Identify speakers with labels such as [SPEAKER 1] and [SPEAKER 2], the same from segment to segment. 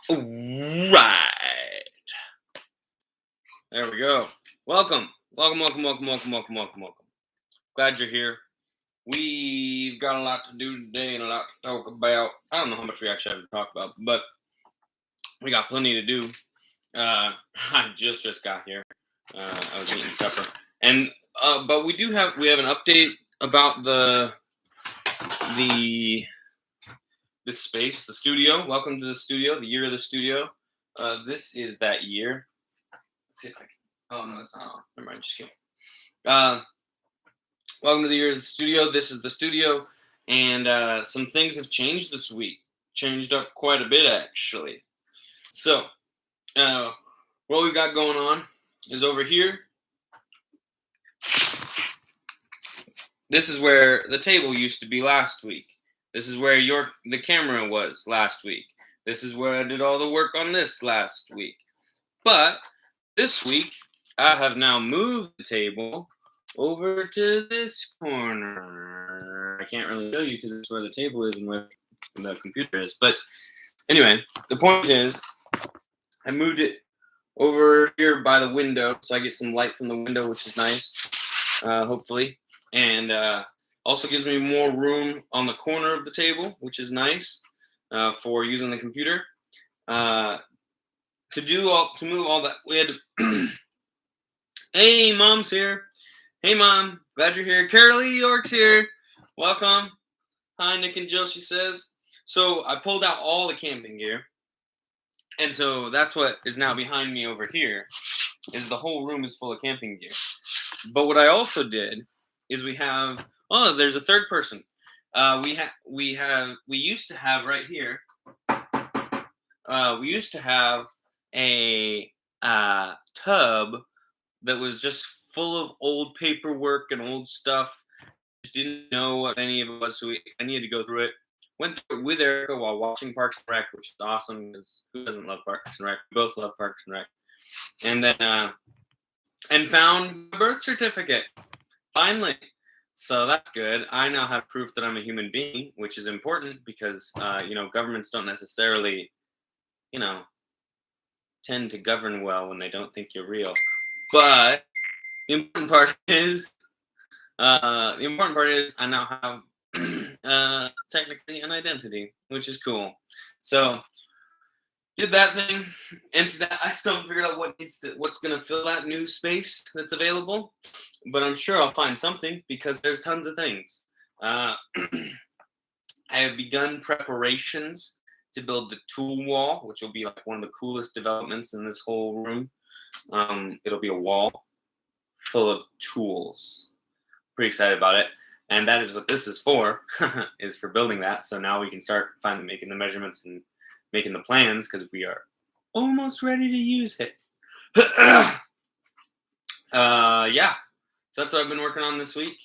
[SPEAKER 1] Right. There we go. Welcome. Welcome. Glad you're here. We've got a lot to do today and a lot to talk about. I don't know how much we actually have to talk about, but we got plenty to do. I just got here. I was eating supper. And but we have an update about the space, the studio. Welcome to the studio, the year of the studio. This is that year. Let's see if I can. Oh no, it's not on. Never mind. Just kidding. Uh, Welcome to the year of the studio. This is the studio, and some things have changed this week. Changed up quite a bit actually. So, what we got going on is over here. This is where the table used to be last week. This is where the camera was last week. This is where I did all the work on this last week. But this week, I have now moved the table over to this corner. I can't really show you because it's where the table is and where the computer is. But anyway, the point is, I moved it over here by the window, so I get some light from the window, which is nice, hopefully. And also gives me more room on the corner of the table, which is nice for using the computer. To move all that, we had to Hey, Mom's here. Hey, Mom. Glad you're here. Carolee York's here. Welcome. Hi, Nick and Jill, she says. So I pulled out all the camping gear. And so that's what is now behind me over here, is the whole room is full of camping gear. But what I also did is there's a third person. We used to have right here, we used to have a tub that was just full of old paperwork and old stuff. Just didn't know what any of it was, so I needed to go through it. Went through it with Erica while watching Parks and Rec, which is awesome because who doesn't love Parks and Rec? We both love Parks and Rec. And then and found my birth certificate finally. So that's good. I now have proof that I'm a human being, which is important because governments don't necessarily, tend to govern well when they don't think you're real. But the important part is I now have technically an identity, which is cool. So did that thing, empty that. I still haven't figured out what's gonna fill that new space that's available, but I'm sure I'll find something because there's tons of things. I have begun preparations to build the tool wall, which will be like one of the coolest developments in this whole room. It'll be a wall full of tools. Pretty excited about it. And that is what this is for, is for building that. So now we can start finally making the measurements and making the plans because we are almost ready to use it. Yeah. So that's what I've been working on this week.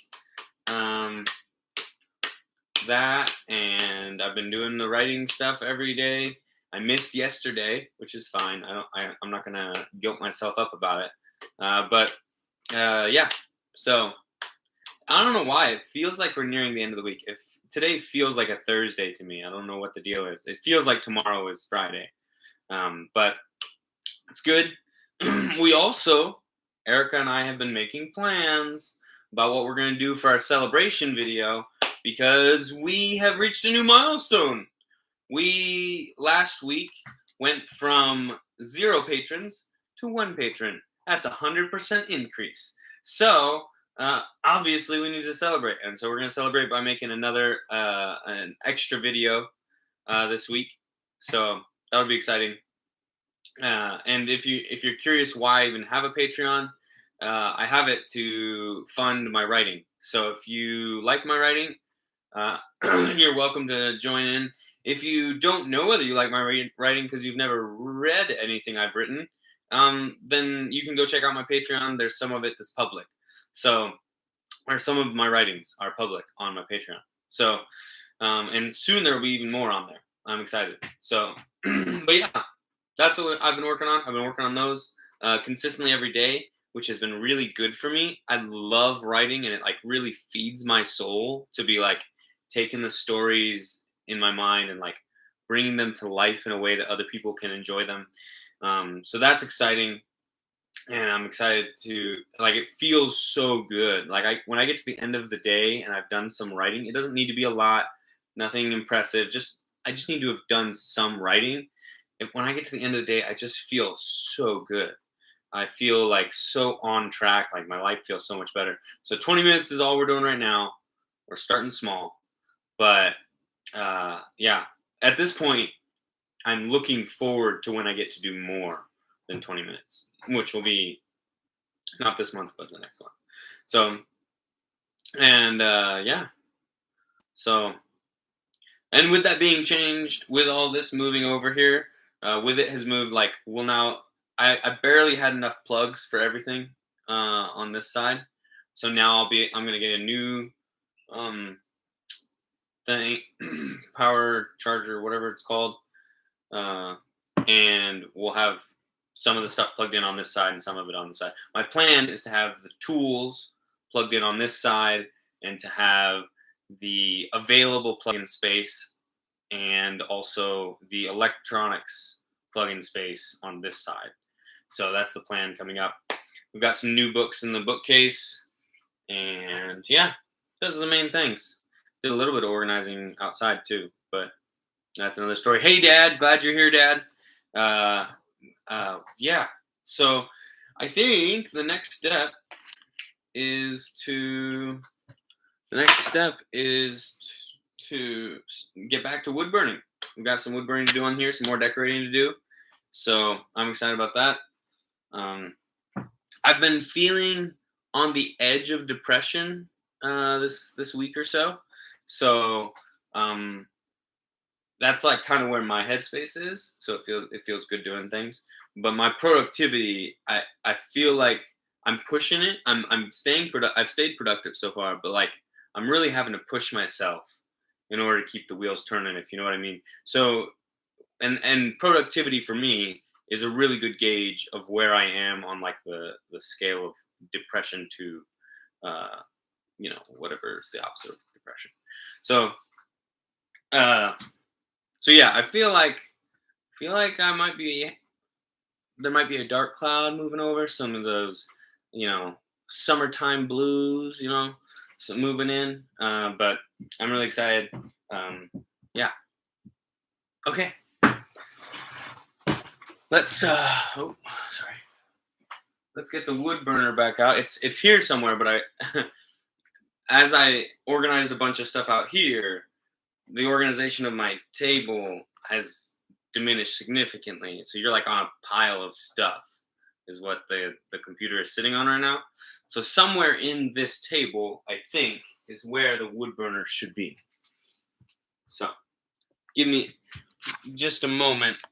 [SPEAKER 1] That, and I've been doing the writing stuff every day. I missed yesterday, which is fine. I'm not gonna guilt myself up about it. Yeah. So I don't know why it feels like we're nearing the end of the week. If today feels like a Thursday to me, I don't know what the deal is. It feels like tomorrow is Friday, but it's good. We also, Erica and I have been making plans about what we're gonna do for our celebration video because we have reached a new milestone. We last week went from 0 patrons to 1 patron. That's 100% increase. So obviously we need to celebrate, and so we're going to celebrate by making an extra video this week. So that would be exciting. And if you're curious why I even have a Patreon, I have it to fund my writing. So if you like my writing, you're welcome to join in. If you don't know whether you like my writing because you've never read anything I've written, then you can go check out my Patreon. There's some of it that's public. Or some of my writings are public on my Patreon. So, and soon there will be even more on there. I'm excited. So, but yeah, that's what I've been working on. I've been working on those consistently every day, which has been really good for me. I love writing, and it like really feeds my soul to be like taking the stories in my mind and like bringing them to life in a way that other people can enjoy them. So that's exciting, and I'm excited to like. It feels so good. Like when I get to the end of the day and I've done some writing, it doesn't need to be a lot, nothing impressive. I just need to have done some writing. And when I get to the end of the day, I just feel so good. I feel like so on track. Like my life feels so much better. So 20 minutes is all we're doing right now. We're starting small, but yeah. At this point, I'm looking forward to when I get to do more than 20 minutes, which will be not this month, but the next one. So, and yeah. So, and with that being changed, with all this moving over here, with it has moved like, well, now I barely had enough plugs for everything on this side. So now I'm going to get a new thing, power charger, whatever it's called. And we'll have some of the stuff plugged in on this side and some of it on the side. My plan is to have the tools plugged in on this side and to have the available plug-in space and also the electronics plug-in space on this side. So that's the plan coming up. We've got some new books in the bookcase, and yeah, those are the main things. Did a little bit of organizing outside too, but that's another story. Hey, Dad, glad you're here, Dad. Yeah. So I think the next step is to get back to wood burning. We've got some wood burning to do on here, some more decorating to do. So I'm excited about that. I've been feeling on the edge of depression this week or so. So that's like kind of where my headspace is. So it feels good doing things. But my productivity, I feel like I'm pushing it. I'm staying I've stayed productive so far, but like I'm really having to push myself in order to keep the wheels turning, if you know what I mean. So and productivity for me is a really good gauge of where I am on like the scale of depression to whatever is the opposite of depression. So yeah, I feel like there might be a dark cloud moving over, some of those, summertime blues, some moving in. But I'm really excited. Yeah. Okay. Let's let's get the wood burner back out. It's here somewhere, but as I organized a bunch of stuff out here, the organization of my table has diminished significantly. So you're like on a pile of stuff is what the computer is sitting on right now. So somewhere in this table, I think, is where the wood burner should be. So give me just a moment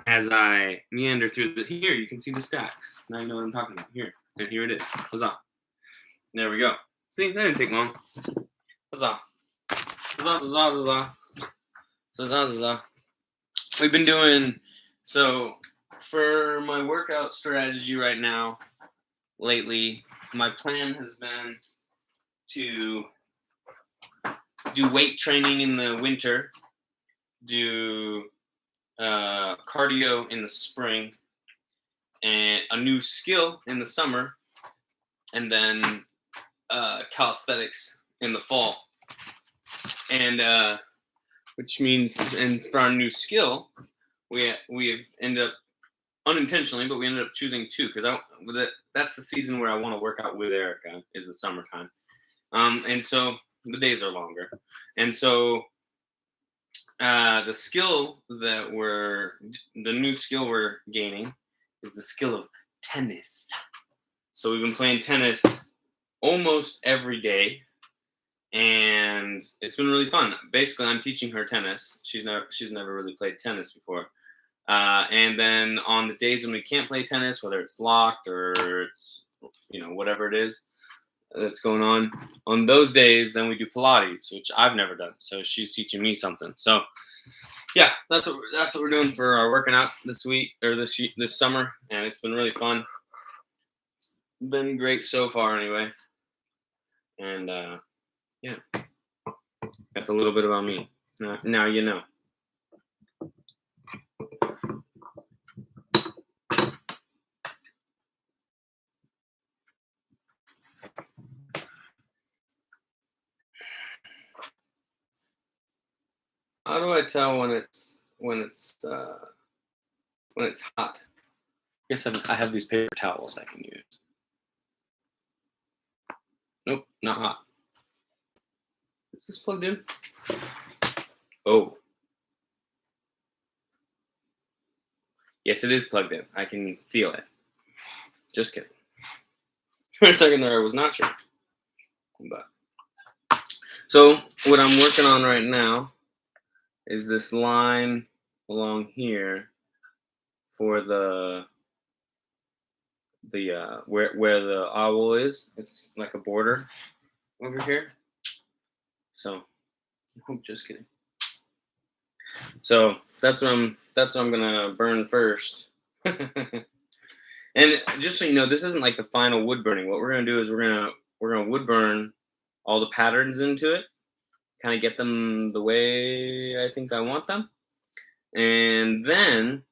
[SPEAKER 1] as I meander through here. You can see the stacks. Now you know what I'm talking about. Here. And here it is. Huzzah. There we go. See, that didn't take long. Huzzah. Huzzah, huzzah, huzzah. Huzzah, huzzah. We've been doing, so for my workout strategy right now, lately, my plan has been to do weight training in the winter, do cardio in the spring, and a new skill in the summer, and then calisthenics in the fall. And which means, and for our new skill, we have ended up unintentionally, but we ended up choosing two because that's the season where I want to work out with Erica, is the summertime, and so the days are longer, and so the new skill we're gaining is the skill of tennis. So we've been playing tennis almost every day, and it's been really fun. Basically, I'm teaching her tennis. She's never really played tennis before. And then on the days when we can't play tennis, whether it's locked or it's whatever it is that's going on those days, then we do Pilates, which I've never done. So she's teaching me something. So yeah, that's what we're doing for our working out this week or this summer, and it's been really fun. It's been great so far, anyway. And yeah, that's a little bit about me. Now you know. How do I tell when it's hot? Guess I have these paper towels I can use. Nope, not hot. Is this plugged in? Oh. Yes, it is plugged in. I can feel it. Just kidding. For a second there, I was not sure. But so what I'm working on right now is this line along here for the where the owl is. It's like a border over here. So, oh, just kidding. So that's what I'm gonna burn first. And just so you know, this isn't like the final wood burning. What we're gonna do is we're gonna wood burn all the patterns into it, kind of get them the way I think I want them, and then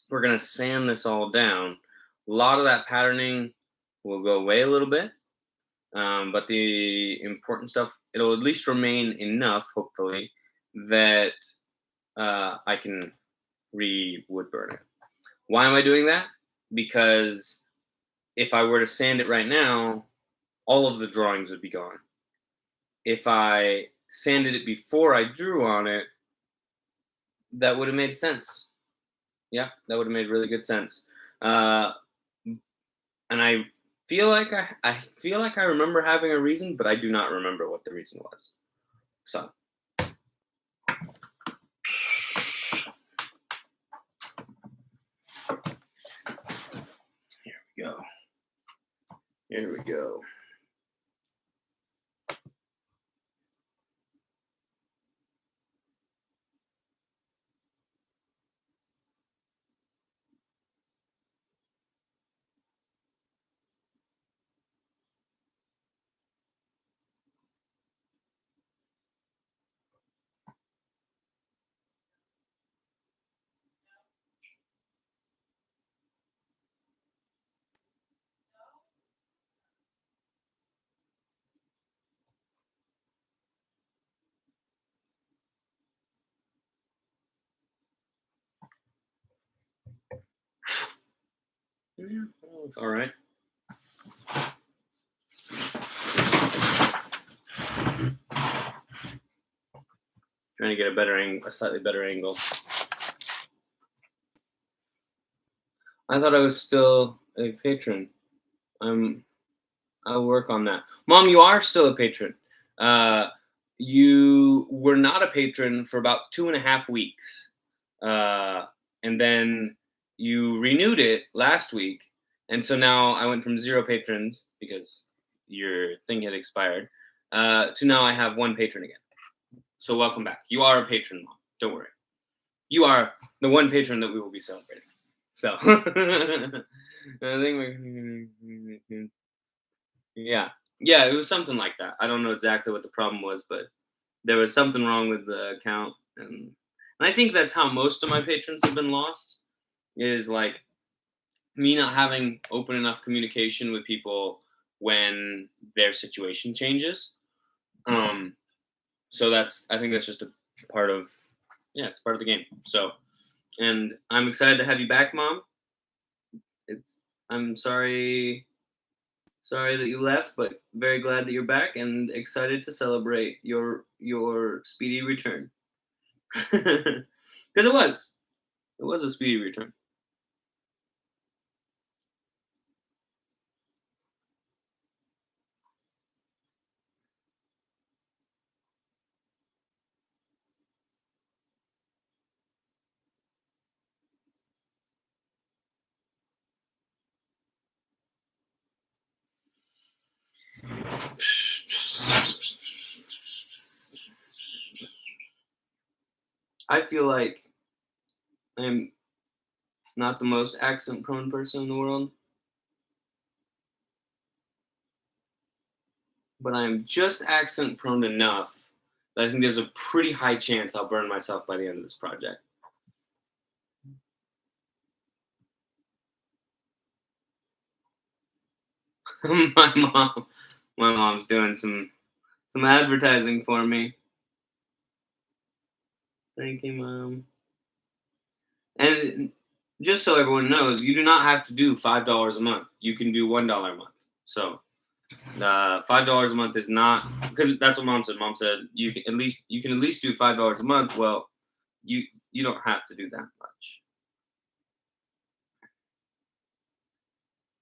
[SPEAKER 1] we're gonna sand this all down. A lot of that patterning will go away a little bit, but the important stuff, it'll at least remain enough, hopefully, that I can wood burn it. Why am I doing that? Because if I were to sand it right now, all of the drawings would be gone. If I sanded it before I drew on it, that would have made sense. Yeah, that would have made really good sense. And I feel like I remember having a reason, but I do not remember what the reason was. So go. Here we go. Yeah, well, it's all right. Trying to get a slightly better angle. I thought I was still a patron. I'll work on that. Mom, you are still a patron. You were not a patron for about 2.5 weeks, and then you renewed it last week, and so now I went from 0 patrons because your thing had expired to now I have 1 patron again. So welcome back. You are a patron, Mom. Don't worry. You are the 1 patron that we will be celebrating. So I think yeah, it was something like that. I don't know exactly what the problem was, but there was something wrong with the account, and I think that's how most of my patrons have been lost. Is like me not having open enough communication with people when their situation changes. So I think that's just a part of, it's part of the game. So, and I'm excited to have you back, Mom. I'm sorry that you left, but very glad that you're back and excited to celebrate your speedy return. Because it was a speedy return. I feel like I'm not the most accent prone person in the world, but I'm just accent prone enough that I think there's a pretty high chance I'll burn myself by the end of this project. my mom's doing some advertising for me. Thank you, Mom. And just so everyone knows, you do not have to do $5 a month. You can do $1 a month. So $5 a month is not, because that's what Mom said. Mom said you can at least do $5 a month. Well, you don't have to do that much.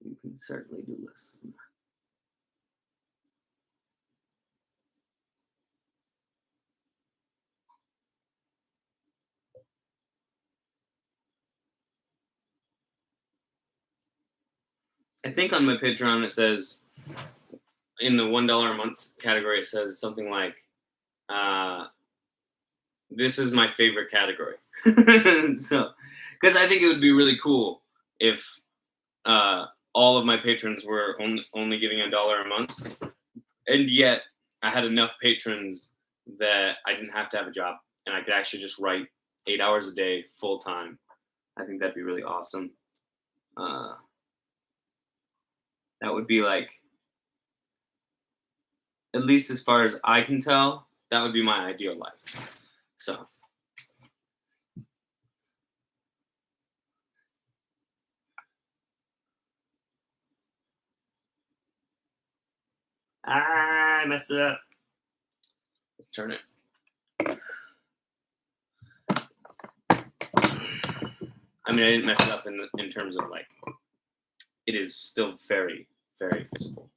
[SPEAKER 1] You can certainly do less than that. I think on my Patreon it says, in the $1 a month category, it says something like, "This is my favorite category." So, because I think it would be really cool if all of my patrons were only giving $1 a month, and yet I had enough patrons that I didn't have to have a job, and I could actually just write 8 hours a day full time. I think that'd be really awesome. That would be like, at least as far as I can tell, that would be my ideal life. So. I messed it up. Let's turn it. I mean, I didn't mess it up in terms of like, it is still very, very visible.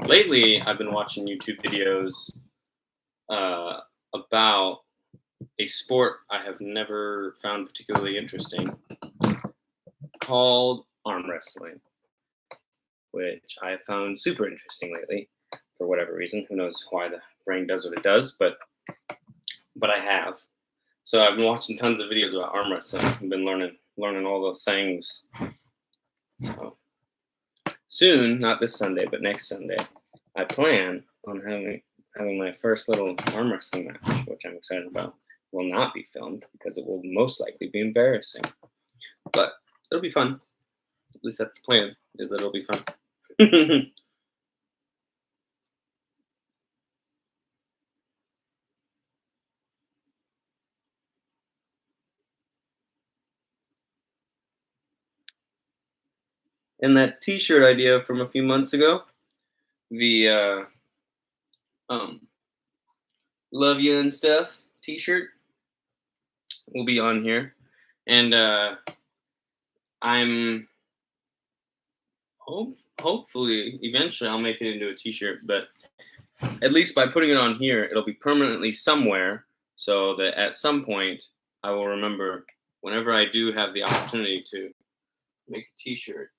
[SPEAKER 1] Lately, I've been watching YouTube videos about a sport I have never found particularly interesting, called arm wrestling, which I have found super interesting lately for whatever reason. Who knows why the brain does what it does, but I have. So I've been watching tons of videos about arm wrestling. I've been learning all the things. So soon, not this Sunday, but next Sunday, I plan on having my first little arm wrestling match, which I'm excited about. Will not be filmed because it will most likely be embarrassing, but it'll be fun. At least that's the plan, is that it'll be fun. And that T-shirt idea from a few months ago, the "Love You and Stuff" T-shirt, will be on here, and I'm hopefully eventually I'll make it into a T-shirt, but at least by putting it on here, it'll be permanently somewhere, so that at some point I will remember, whenever I do have the opportunity to make a T-shirt,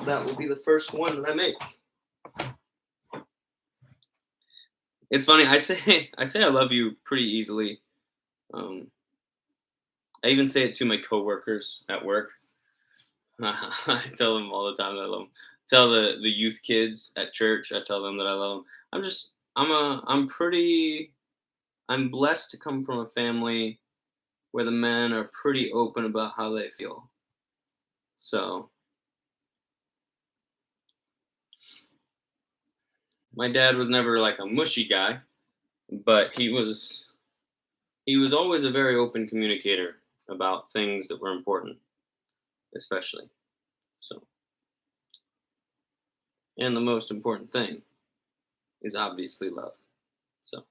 [SPEAKER 1] that will be the first one that I make. It's funny. I say I love you pretty easily. I even say it to my coworkers at work. I tell them all the time that I love them. Tell the youth kids at church. I tell them that I love them. I'm blessed to come from a family where the men are pretty open about how they feel. So my dad was never like a mushy guy, but he was he was always a very open communicator about things that were important, especially. So, and the most important thing is obviously love. So,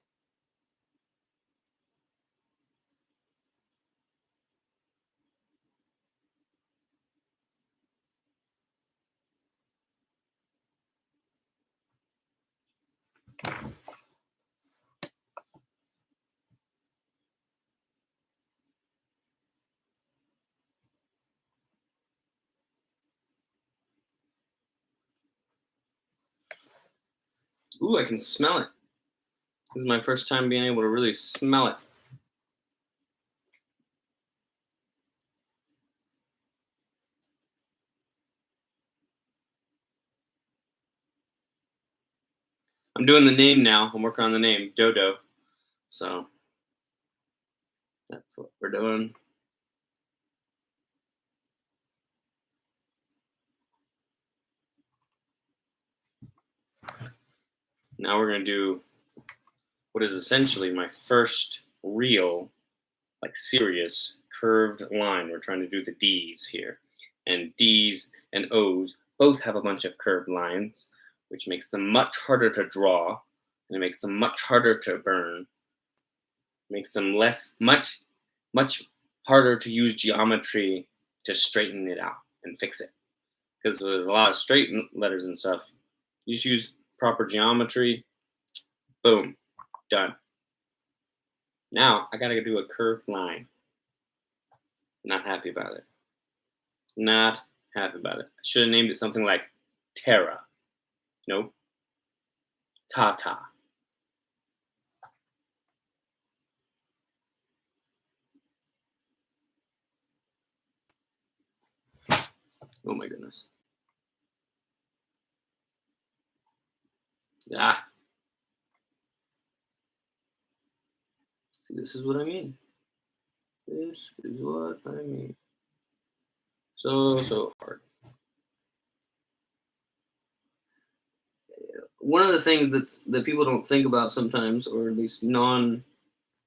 [SPEAKER 1] ooh, I can smell it. This is my first time being able to really smell it. I'm doing the name now. I'm working on the name, Dodo. So that's what we're doing. Now we're gonna do what is essentially my first real, like serious curved line. We're trying to do the D's here. And D's and O's both have a bunch of curved lines, which makes them much harder to draw, and it makes them much harder to burn. Makes them much harder to use geometry to straighten it out and fix it. Because there's a lot of straight letters and stuff. You just use proper geometry, boom, done. Now I gotta do a curved line. Not happy about it. Not happy about it. I should have named it something like Terra. Nope. Tata. Oh my goodness. Ah. See, this is what I mean. This is what I mean. So hard. One of the things that people don't think about sometimes, or at least non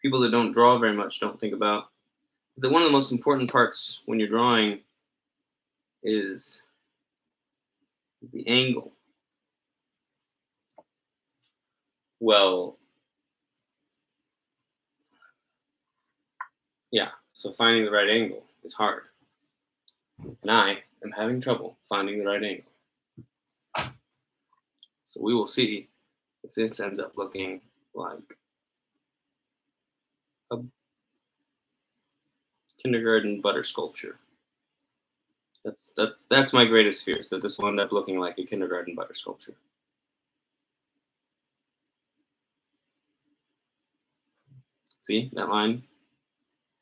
[SPEAKER 1] people that don't draw very much don't think about, is that one of the most important parts when you're drawing is the angle. Well, yeah. So finding the right angle is hard, and I am having trouble finding the right angle. So we will see if this ends up looking like a kindergarten butter sculpture. That's my greatest fear, is that this will end up looking like a kindergarten butter sculpture. See that line?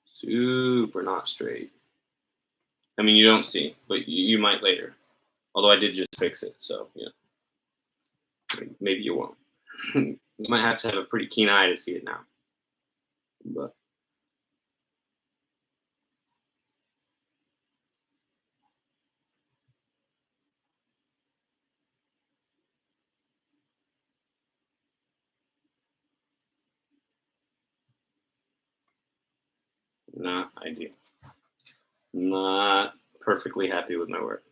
[SPEAKER 1] Super not straight. I mean, you don't see, but you might later. Although I did just fix it, so yeah, maybe you won't. You might have to have a pretty keen eye to see it now. But not ideal. Not perfectly happy with my work.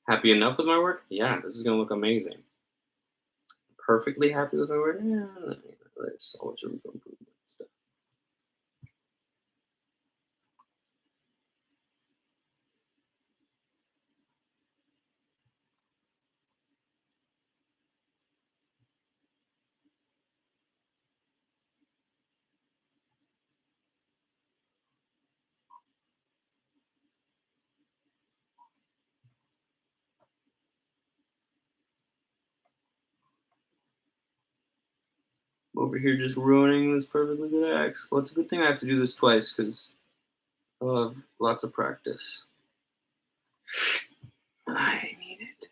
[SPEAKER 1] Happy enough with my work? Yeah, this is gonna look amazing. Perfectly happy with my work? Yeah, there's always room for improvement and stuff. I'm over here just ruining this perfectly good X. Well, it's a good thing I have to do this twice because I'll have lots of practice. I need it.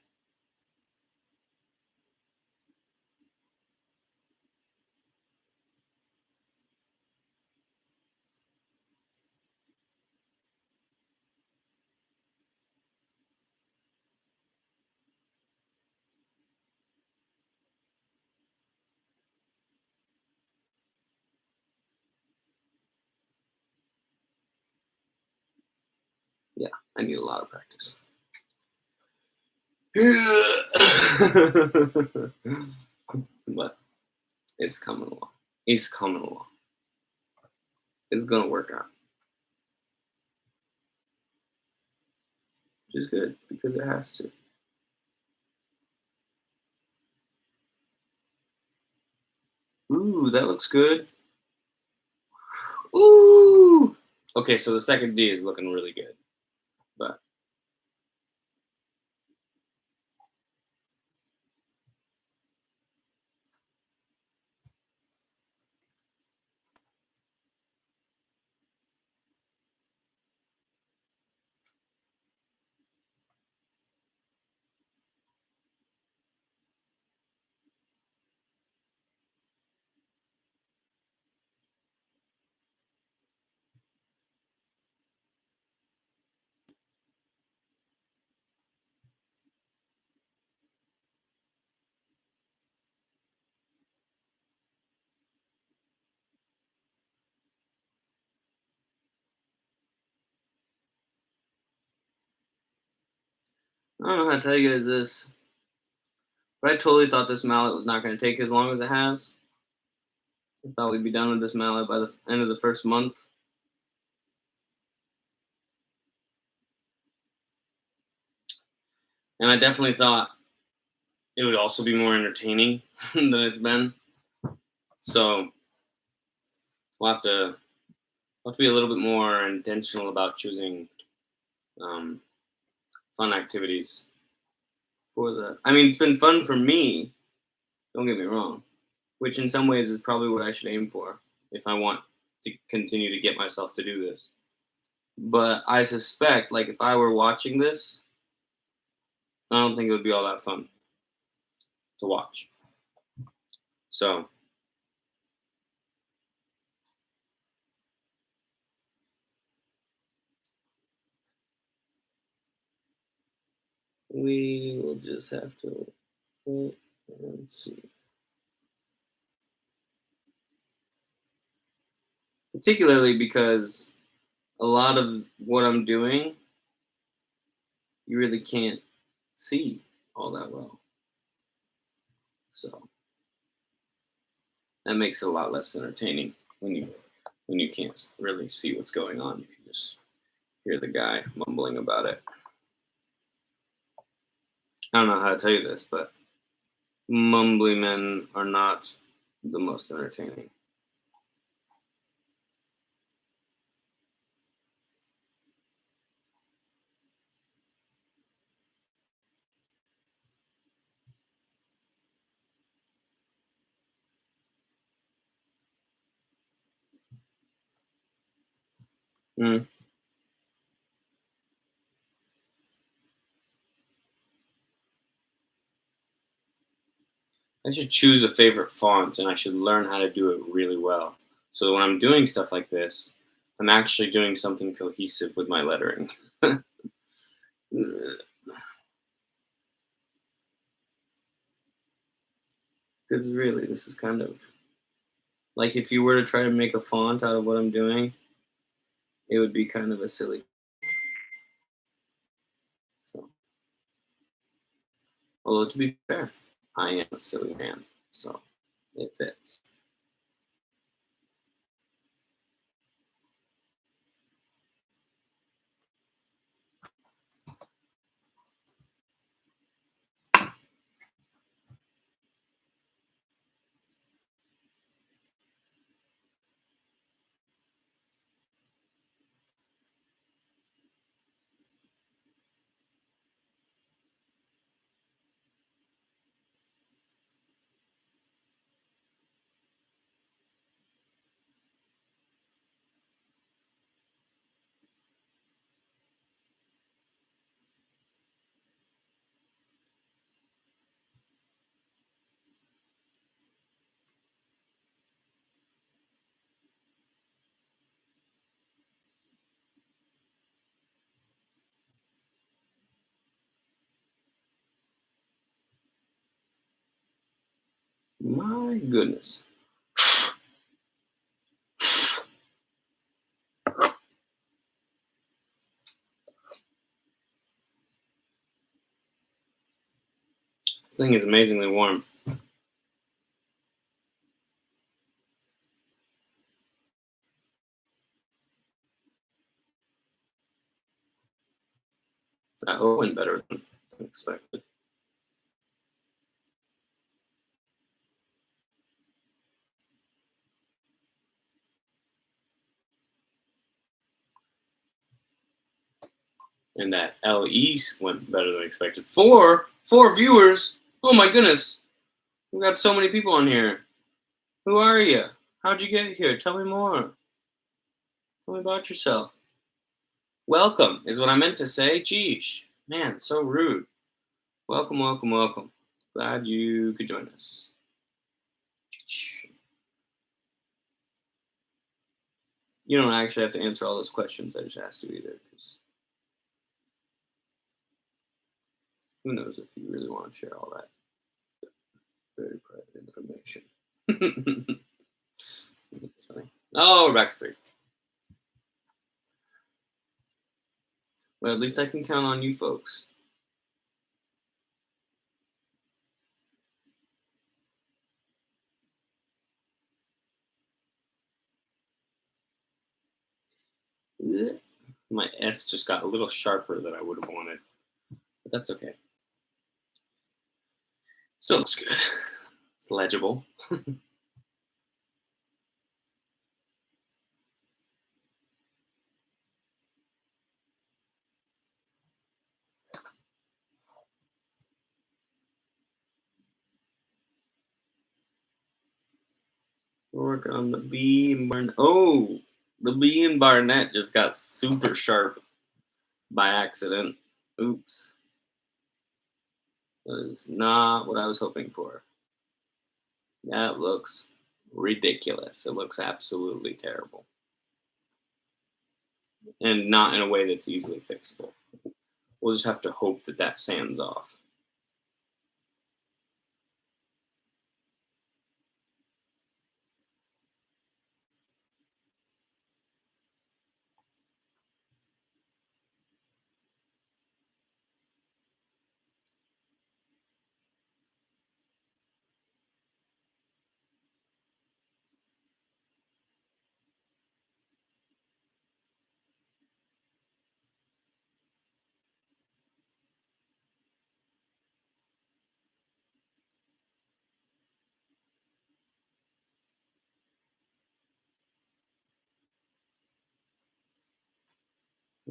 [SPEAKER 1] Yeah, I need a lot of practice. But it's coming along. It's coming along. It's gonna work out. Which is good because it has to. Ooh, that looks good. Ooh. Okay, so the second D is looking really good. But I don't know how to tell you guys this, but I totally thought this mallet was not going to take as long as it has. I thought we'd be done with this mallet by the end of the first month. And I definitely thought it would also be more entertaining than it's been. So we'll have to be a little bit more intentional about choosing um, fun activities for the. I mean, it's been fun for me. Don't get me wrong, which in some ways is probably what I should aim for if I want to continue to get myself to do this. But I suspect, like, if I were watching this, I don't think it would be all that fun to watch. So we will just have to wait and see. Particularly because a lot of what I'm doing, you really can't see all that well. So that makes it a lot less entertaining when you can't really see what's going on. You can just hear the guy mumbling about it. I don't know how to tell you this, but mumbly men are not the most entertaining. Mm. I should choose a favorite font and I should learn how to do it really well. So that when I'm doing stuff like this, I'm actually doing something cohesive with my lettering. Because really, this is kind of like if you were to try to make a font out of what I'm doing, it would be kind of a silly. So, although to be fair, I am a silly man, so it fits. My goodness. thing is amazingly warm. That went better than expected. And that LE went better than expected. Four viewers. Oh my goodness. We got so many people on here. Who are you? How'd you get here? Tell me more. Tell me about yourself. Welcome is what I meant to say. Geesh. Man, so rude. Welcome, welcome, welcome. Glad you could join us. You don't actually have to answer all those questions I just asked you either, because who knows if you really want to share all that very private information. That's funny. Oh, we're back to 3. Well, at least I can count on you folks. My S just got a little sharper than I would have wanted, but that's okay. Still looks good. It's legible. We're working on the B and Barnett. Oh, the B and Barnett just got super sharp by accident. Oops. That is not what I was hoping for. That looks ridiculous. It looks absolutely terrible. And not in a way that's easily fixable. We'll just have to hope that that sands off.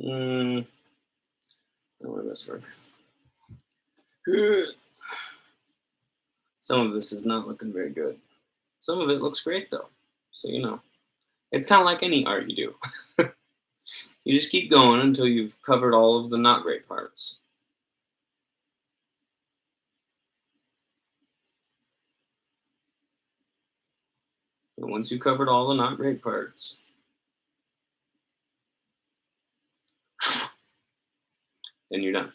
[SPEAKER 1] That one best work. Some of this is not looking very good. Some of it looks great though. So it's kind of like any art you do. You just keep going until you've covered all of the not great parts. And once you've covered all the not great parts, then you're done.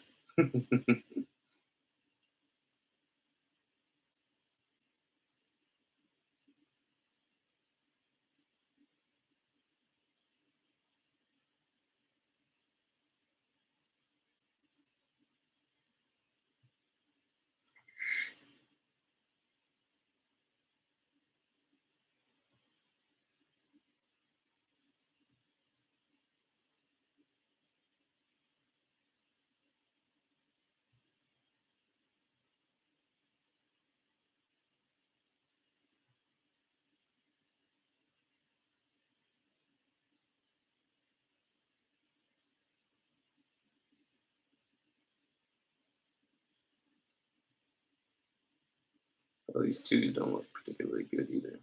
[SPEAKER 1] Oh, these twos don't look particularly good either.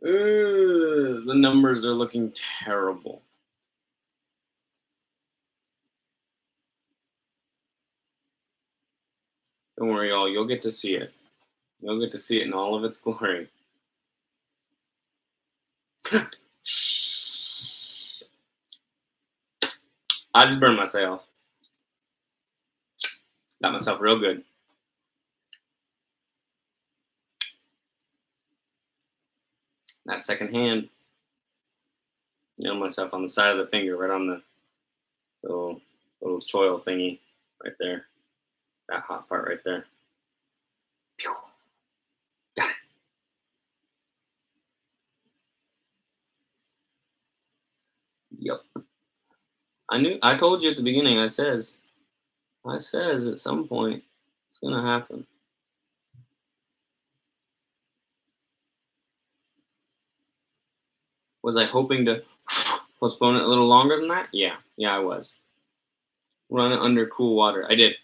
[SPEAKER 1] The numbers are looking terrible. Don't worry, y'all. You'll get to see it. You'll get to see it in all of its glory. I just burned myself. Got myself real good. That second hand. Nailed myself on the side of the finger, right on the little choil thingy, right there. That hot part right there. Pew. Got it. Yep. I told you at the beginning. I says at some point it's gonna happen. Was I hoping to postpone it a little longer than that? Yeah, I was. Run it under cool water. I did.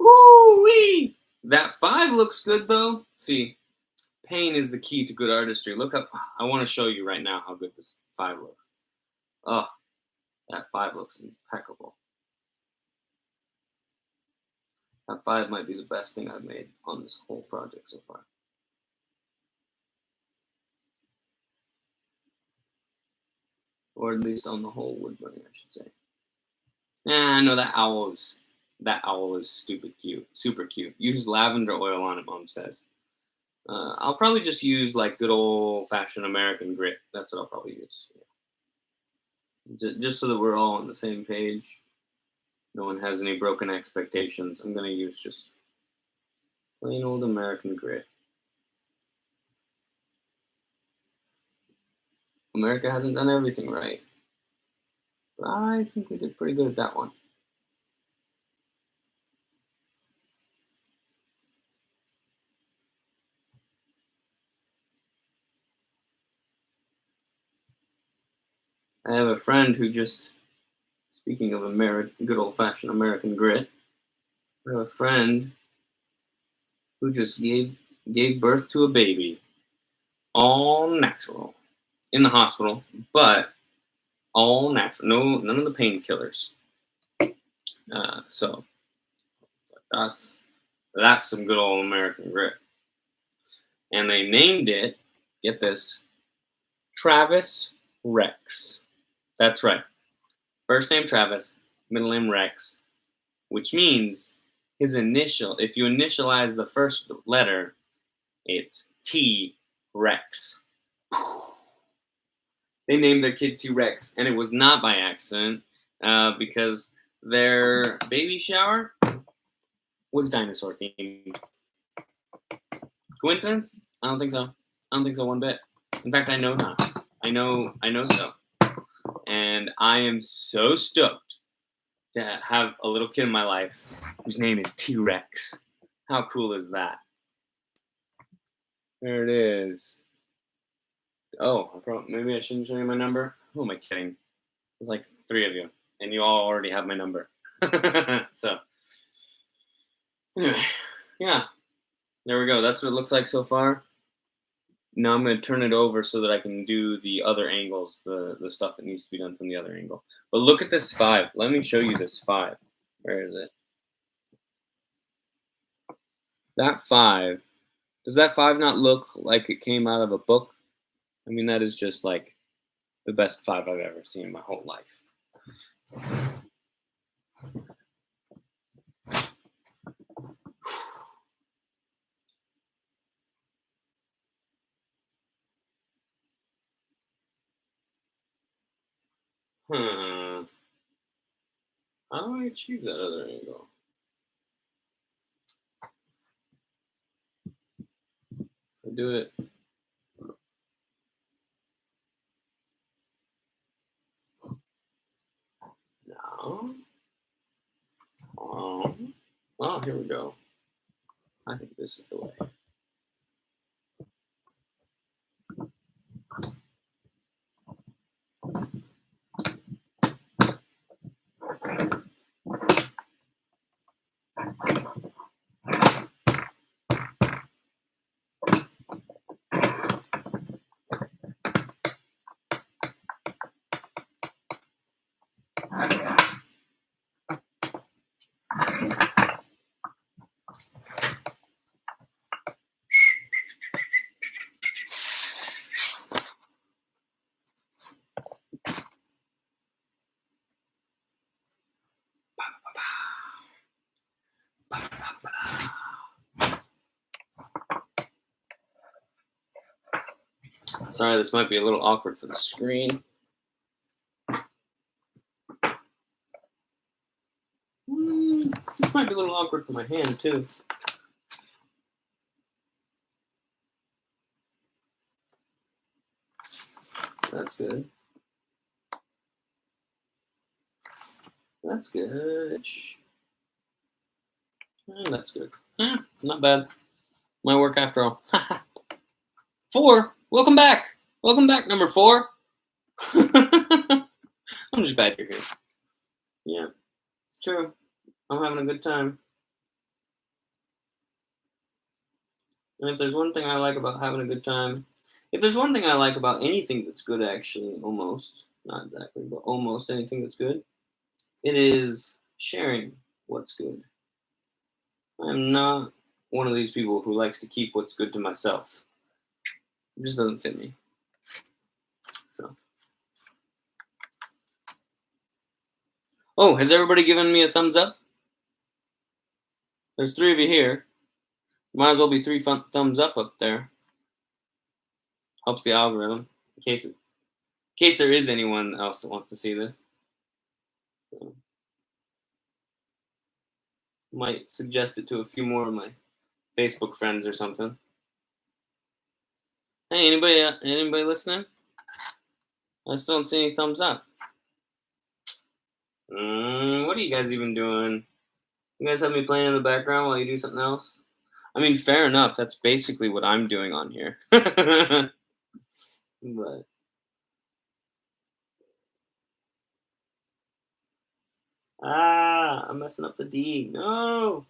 [SPEAKER 1] Ooh-wee! That 5 looks good though. See, pain is the key to good artistry. Look up. I want to show you right now how good this 5 looks. Oh, that 5 looks impeccable. That 5 might be the best thing I've made on this whole project so far. Or at least on the whole wood burning, I should say. No, that owl is stupid cute. Super cute. Use lavender oil on it, Mom says. I'll probably just use like good old-fashioned American grit. That's what I'll probably use. Yeah. Just so that we're all on the same page. No one has any broken expectations. I'm going to use just plain old American grit. America hasn't done everything right. But I think we did pretty good at that one. I have a friend who just, speaking of good old-fashioned American grit, I have a friend who just gave birth to a baby, all natural, in the hospital, but all natural, none of the painkillers. So that's some good old American grit. And they named it, get this, Travis Rex. That's right. First name Travis, middle name Rex, which means his initial, if you initialize the first letter, it's T Rex. They named their kid T Rex, and it was not by accident, because their baby shower was dinosaur themed. Coincidence? I don't think so. I don't think so one bit. In fact, I know not. I know so. And I am so stoked to have a little kid in my life whose name is T-Rex. How cool is that? There it is. Oh, maybe I shouldn't show you my number. Who am I kidding? There's like 3 of you, and you all already have my number. So, anyway, yeah. There we go. That's what it looks like so far. Now I'm going to turn it over so that I can do the other angles, the stuff that needs to be done from the other angle. But look at this 5. Let me show you this 5. Where is it? That 5. Does that 5 not look like it came out of a book? I mean, that is just like the best 5 I've ever seen in my whole life. How do I achieve that other angle? I do it. No. Oh, here we go. I think this is the way. Sorry, this might be a little awkward for the screen. This might be a little awkward for my hand, too. That's good. That's good. And that's good. Not bad. My work after all. 4. Welcome back. Welcome back, number 4. I'm just glad you're here. Yeah, it's true. I'm having a good time. And if there's one thing I like about having a good time, if there's one thing I like about anything that's good, actually, almost, not exactly, but almost anything that's good, it is sharing what's good. I'm not one of these people who likes to keep what's good to myself. It just doesn't fit me. So. Oh, has everybody given me a thumbs up? There's 3 of you here. Might as well be 3 thumbs up there. Helps the algorithm in case there is anyone else that wants to see this. So, might suggest it to a few more of my Facebook friends or something. Hey, anybody listening? I still don't see any thumbs up. What are you guys even doing? You guys have me playing in the background while you do something else? I mean, fair enough. That's basically what I'm doing on here. But I'm messing up the D. No.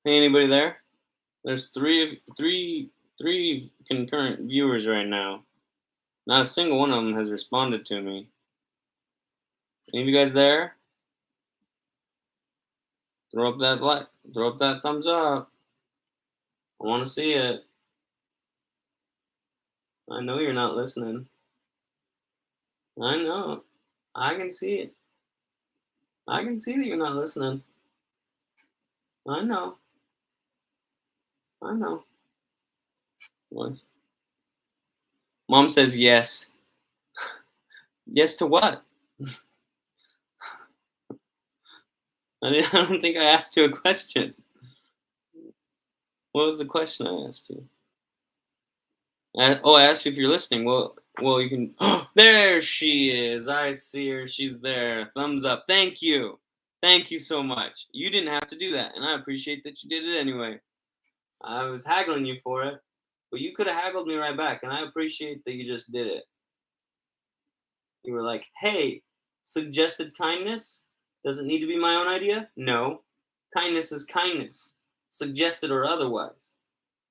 [SPEAKER 1] Hey, anybody there? There's three concurrent viewers right now. Not a single one of them has responded to me. Any of you guys there? Throw up that like. Throw up that thumbs up. I want to see it. I know you're not listening. I know. I can see it. I can see that you're not listening. I know. I know. What? Mom says yes. Yes to what? I don't think I asked you a question. What was the question I asked you? I asked you if you're listening. Well, you can. There she is. I see her. She's there. Thumbs up. Thank you. Thank you so much. You didn't have to do that, and I appreciate that you did it anyway. I was haggling you for it, but you could have haggled me right back, and I appreciate that you just did it. You were like, hey, suggested kindness? Does it need to be my own idea? No. Kindness is kindness, suggested or otherwise.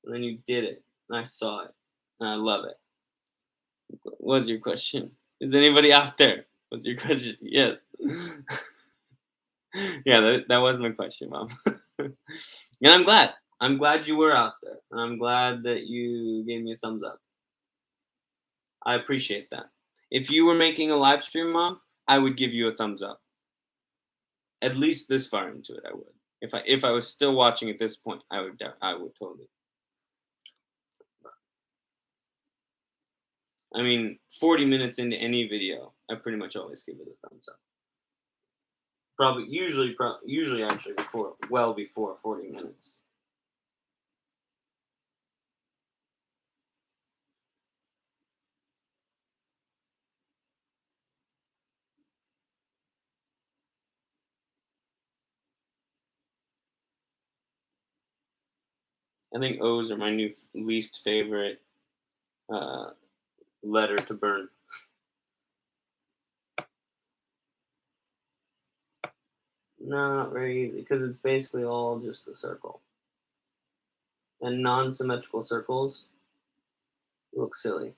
[SPEAKER 1] And then you did it, and I saw it, and I love it. What was your question? Is anybody out there? What's your question? Yes. Yeah, that was my question, Mom. And I'm glad. I'm glad you were out there. And I'm glad that you gave me a thumbs up. I appreciate that. If you were making a live stream, Mom, I would give you a thumbs up. At least this far into it, I would. If I was still watching at this point, I would totally. I mean, 40 minutes into any video, I pretty much always give it a thumbs up. Usually actually well before 40 minutes. I think O's are my new least favorite letter to burn. No, not very easy, because it's basically all just a circle. And non-symmetrical circles look silly.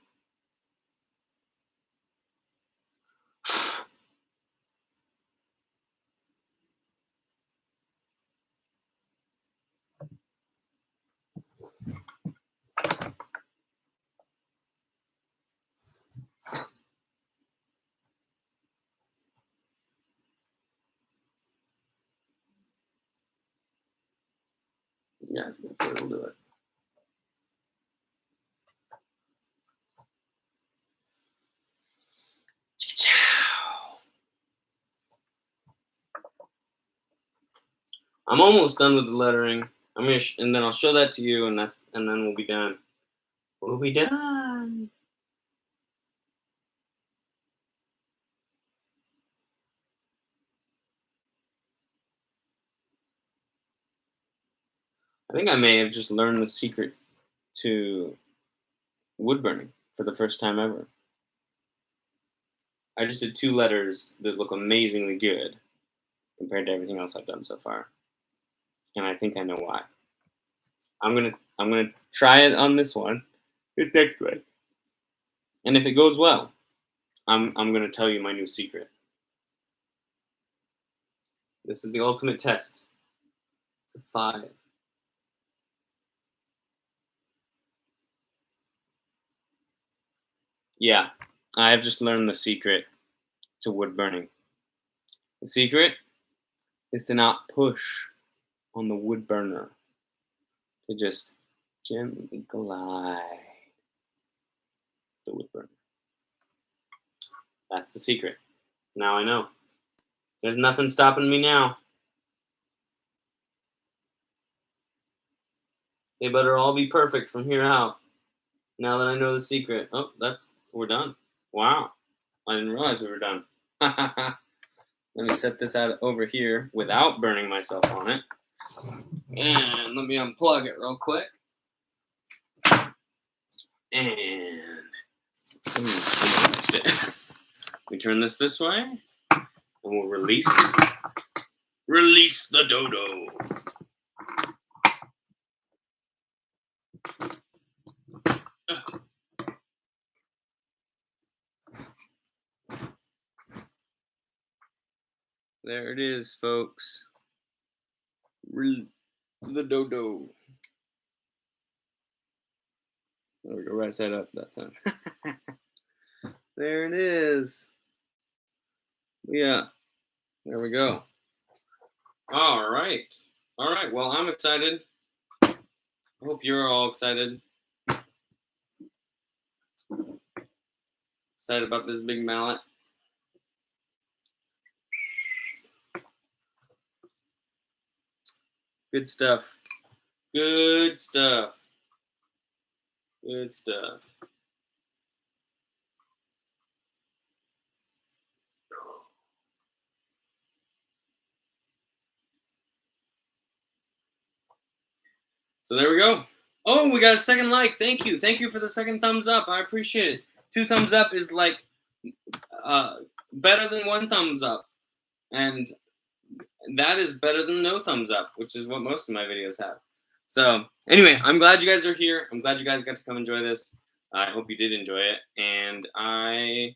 [SPEAKER 1] Yeah, so it'll do it. I'm almost done with the lettering. I'm gonna and then I'll show that to you, and then we'll be done. We'll be done. I think I may have just learned the secret to wood burning for the first time ever. I just did 2 letters that look amazingly good compared to everything else I've done so far, and I think I know why. I'm gonna try it on this one, this next one, and if it goes well, I'm gonna tell you my new secret. This is the ultimate test. It's a 5. Yeah, I have just learned the secret to wood burning. The secret is to not push on the wood burner, to just gently glide the wood burner. That's the secret. Now I know. There's nothing stopping me now. They better all be perfect from here out. Now that I know the secret. Oh, we're done. Wow. I didn't realize we were done. Let me set this out over here without burning myself on it. And let me unplug it real quick. And let me turn this way. And we'll release the dodo. There it is, folks. The dodo. There we go, right side up that time. There it is. Yeah, there we go. All right. Well, I'm excited. I hope you're all excited. Excited about this big mallet. Good stuff. Good stuff. Good stuff. So there we go. Oh, we got a second like. Thank you. Thank you for the second thumbs up. I appreciate it. 2 thumbs up is like better than 1 thumbs up. And that is better than no thumbs up, which is what most of my videos have. So anyway, I'm glad you guys are here. I'm glad you guys got to come enjoy this. I hope you did enjoy it. And I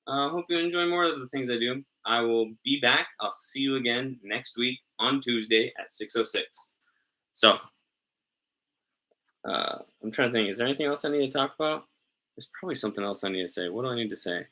[SPEAKER 1] hope you enjoy more of the things I do. I will be back. I'll see you again next week on Tuesday at 6:06. So I'm trying to think. Is there anything else I need to talk about? There's probably something else I need to say. What do I need to say?